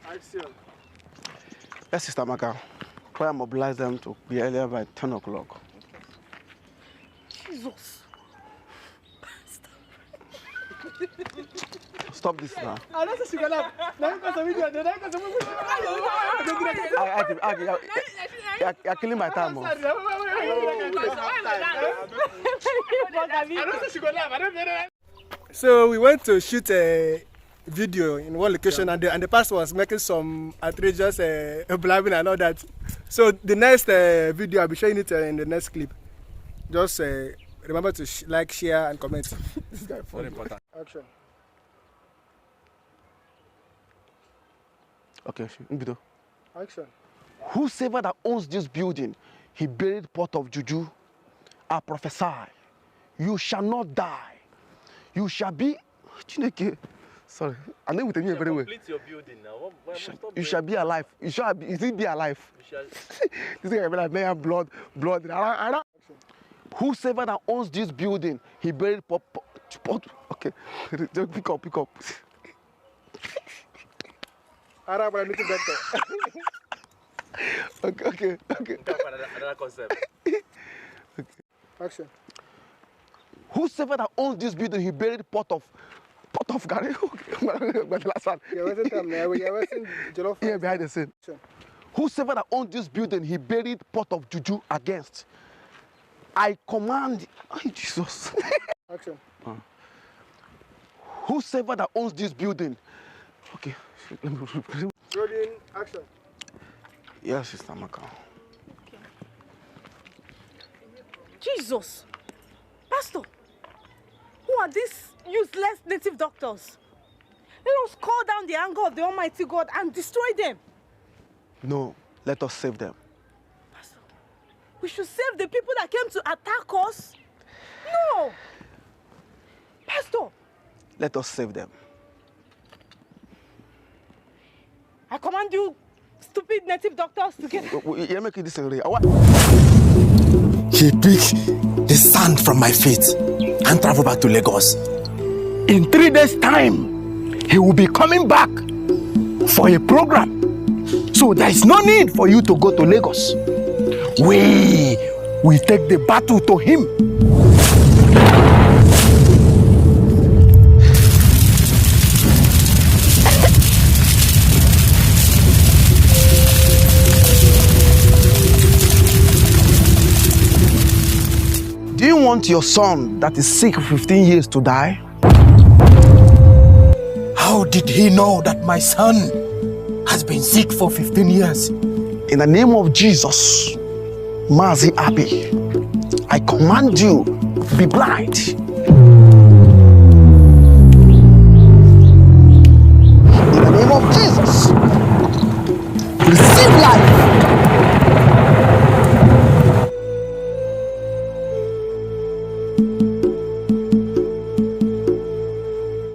Action. Yes, Sister Maka. Try and mobilize them to be earlier by 10 o'clock. Jesus. Stop this now. I don't say she got up. Now you got some video. Now you got some You're killing my time. I don't say she got up. I don't get it. So we went to shoot a video in one location, and the pastor was making some outrageous blabbing and all that. So the next video, I'll be showing it in the next clip. Just remember to like, share, and comment. This guy very important. Action. Okay, Action. whosoever that owns this building, he buried pot of juju. I prophesy, you shall not die. You shall be. Sorry, I know with me very well. Complete your building now. You shall be alive. You shall be. Is it be alive? This guy be like blood. Whosoever that owns this building, he buried pot. Okay, pick up. Okay. Another concept. Action. Whosoever that owns this building, he buried pot of Gary. But the last one. Yeah, behind the scene. Action. Whosoever that owns this building, he buried pot of juju against. I command. Oh, Jesus. Action. Whosoever that owns this building. Okay. Rolling. Action. Yes, Sister Maka. Okay. Jesus. Pastor, who are these useless native doctors? Let us call down the anger of the Almighty God and destroy them. No, let us save them. Pastor, we should save the people that came to attack us? No. Pastor, Let us save them. I command you, stupid native doctors, to get... You're making this already. He picked the sand from my feet and traveled back to Lagos. In 3 days' time, he will be coming back for a program. So there is no need for you to go to Lagos. We will take the battle to him. Do you want your son that is sick for 15 years to die? How did he know that my son has been sick for 15 years? In the name of Jesus, Mazi Abi, I command you, be blind.